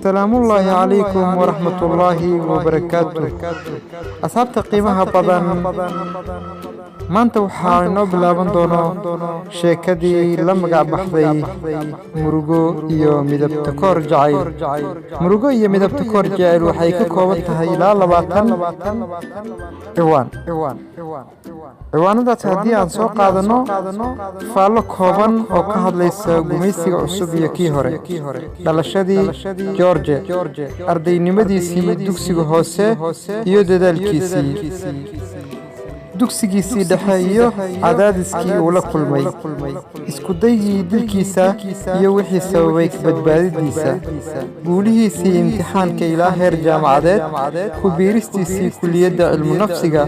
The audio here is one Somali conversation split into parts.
السلام الله عليكم ورحمة الله وبركاته. أصحاب قيمها بدن maanta waxaa inoo bilaaban doono sheekadii la magac baxday murugo iyo midabta koor jacayl. Murugo iyo midabta koor jacayl waxay ka kooban tahay ilaa 20 ciwaan. ciwaanadaas haddii aan soo qaadano faallo kooban oo ka hadlaysa gumaysiga cusub iyo kii hore, dhalashadii George, ardaynimadiisii dugsiga hoose iyo dadaalkiisii dugsigiisii dhexe iyo cadaadiskii uu la kulmay, isku daygii dilkiisa iyo wixii sababay badbaadidiisa, guulihiisii imtixaanka ilaa heer jaamacadeed, ku biiristiisii kulliyadda cilmu nafsiga,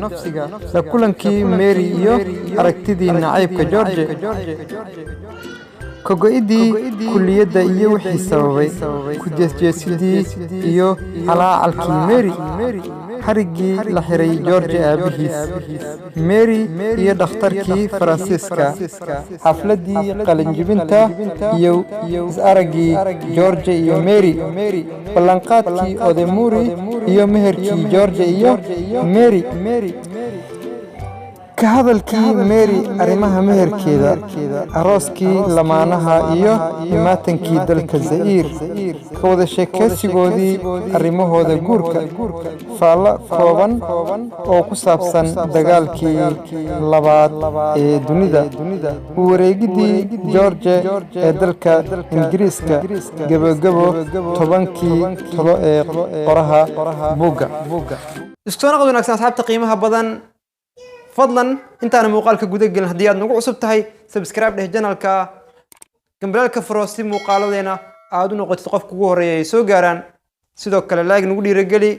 la kulankii Mary iyo aragtidii nacaybka George, kago'idii kulliyadda iyo wixii sababay, ku jeesjeesidii iyo calaacalkii Mary, xariggii la xiray George aabihiis, Mary iyo dhakhtarkii Faransiiska, xafladdii qalinjibinta iyo is-araggii George iyo Mary, ballanqaadkii Odemuri iyo meherkii George iyo Mary, ka hadalkii Mary arrimaha meherkeeda, arooskii lamaanaha iyo imaatankii dalka Zaire, ka wada sheekaysigoodii arrimahooda guurka, faallo kooban oo ku saabsan dagaalkii labaad ee dunida, u wareegidii George ee dalka Ingiriiska, gabagabo 10kii talo ee qoraha buugga. isku soo noqod wanaagsan asxaabta qiimaha badan. fadlan intaan muuqaalka guda gelin haddii aad nagu cusub tahay subscribe dheh channelka, gambalaalka furo si muuqaaladeena aad u noqotid qofka ugu horeeya ay soo gaaraan. sidoo kale like nagu dhiirigeli,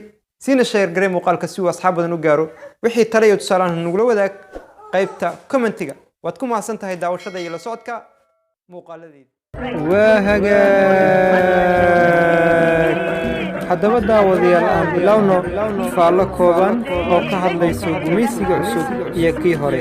siina share garee muuqaalka si uu asxaab badan u gaaro. wixii talo iyo tusaalahan nagula wadaag qaybta commentiga. waad ku mahadsan tahay daawashada iyo la socodka muuqaaladeeda. waa hagaag haddaba daawadayaal aan bilowno faallo kooban oo ka hadlayso gumaysiga cusub iyo kii hore.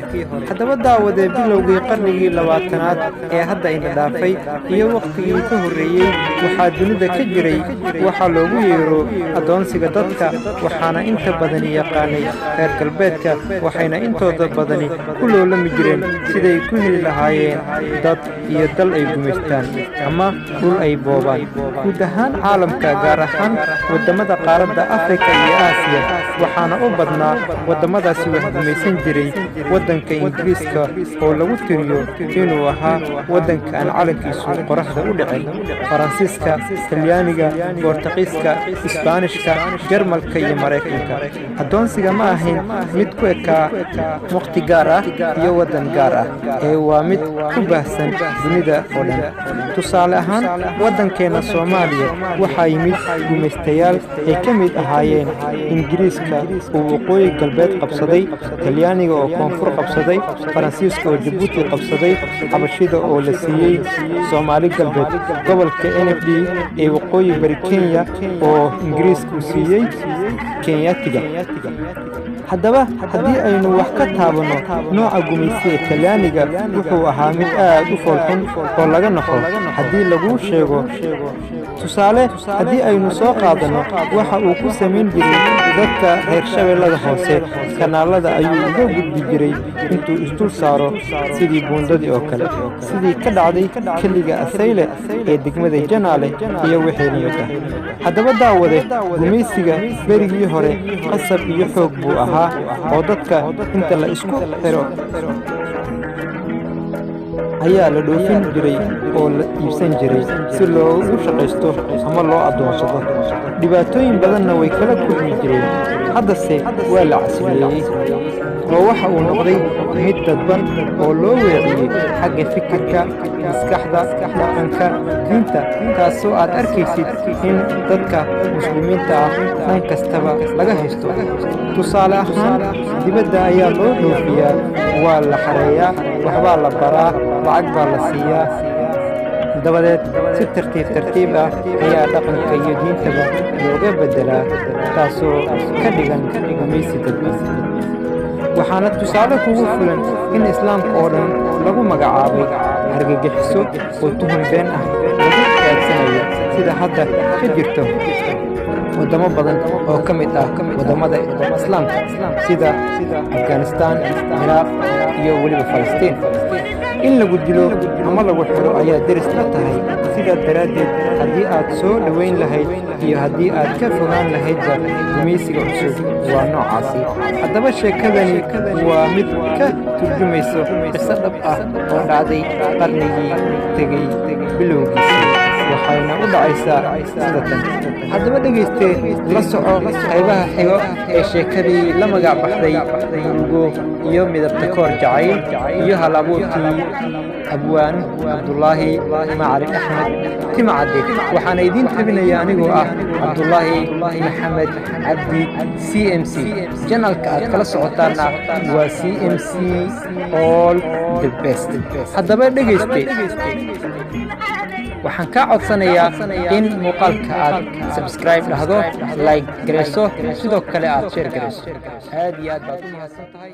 haddaba daawadee bilowgii qarnigii 20aad ee hadda ina dhaafay iyo wakhtigii ka horreeyey waxaa dunida ka jiray waxaa loogu yeero addoonsiga dadka, waxaana inta badani yaqaanay reer galbeedka, waxayna intooda badani ku loolami jireen siday ku heli lahaayeen dad iyo dal ay gumaystaan ama dhul ay boobaan. guud ahaan caalamka, gaar ahaan waddamada qaaradda Afrika iyo Aasiya, waxaana u badnaa waddamadaasi wax gumaysan jiray waddanka Ingiriiska oo lagu tiriyo inuu ahaa waddanka aan calankiisu qoraxda u dhicin, Faransiiska, Talyaaniga, Boortaqiiska, Isbaanishka, Jarmalka iyo Maraykanka. addoonsiga ma ahayn mid ku ekaa waqti gaar ah iyo waddan gaar ah, ee waa mid ku baahsan dunida oo dhan. tusaale ahaan, waddankeena Soomaaliya waxaa yimid gumaystayaal ay ka mid ahaayeen Ingiriiska oo waqooyi galbeed qabsaday, Talyaaniga oo koonfur qabsaday, Faransiiska oo Jabuuti qabsaday, Xabashida oo la siiyey Soomaali galbeed, gobolka NFD ee waqooyi bari Kenya oo Ingiriisku siiyey Kenyaatiga. haddaba haddii aynu wax ka taabanno nooca gumaysiga Talyaaniga, wuxuu ahaa mid aad u foolxun oo laga naxo haddii lagu sheego. tusaale haddii aynu soo qaadanno waxa uu ku samayn jiray dadka reer Shabeellada Hoose, kanaalada ayuu uga gudbi jiray intuu isdul saaro sidii buundadii oo kale, sidii ka dhacday keliga Asayle ee degmada Janaale iyo wixii lamid ah. haddaba daawade, gumaysiga berigii hore qasab iyo xoog buu ahaa oo dadka inta la isku xiro ayaa la dhoofin jiray oo la iibsan jiray si loogu shaqaysto ama loo addoonsado. dhibaatooyin badanna way kala kulmi jireen. haddase waa la casriyeeyey oo waxa uu noqday mid dadban oo loo weeciyey xagga fikirka, maskaxda, dhaqanka, diinta, taasoo aad arkaysid in dadka muslimiinta ah dhan kastaba laga haysto. tusaale ahaan, dibadda ayaa loo dhoofiyaa, waa la xareeyaa, waxbaa la baraa, lacag baa la siiyaa, dabadeed si tartiib ah ayaa dhaqanka iyo diintaba looga beddelaa, taasoo ka dhigan gumaysi dadban. waxaana tusaale kugu filan in islaamka oo dhan lagu magacaabay argagixiso oo tuhun been ah lagu raadsanayo sida hadda ka jirto wadamo badan oo ka mid ah wadamada islaamka sida afghanistan, ciraaq iyo weliba falastiin. in lagu dilo ama lagu xiro ayaa deris la tahay. sidaa daraaddeed haddii aad soo dhowayn lahayd iyo haddii aad ka fogaan lahaydba gumaysiga cusub waa noocaasi. haddaba sheekadani waa mid ka turjumayso qiso dhab ah oo dhacday qarnigii tegey bilowgiisii, waxayna u dhacaysaa sida tan. haddaba dhegaystee la soco qaybaha xigo ee sheekadii la magac baxday murugo iyo midabta koor jacayl iyo hal-abuurkii abwaan cabdulaahi macalin axmed timcadde. waxaana idiin tabinaya anigoo ah cabdulaahi maxamed cabdi CMC. janalka aad kala socotaana waa CMC all the best. haddaba dhegayste, waxaan kaa codsanayaa in muuqaalka aad subscribe dhahdo, like garayso, sidoo kale aad share garayso. aad iyo aad baad u mahadsan tahay.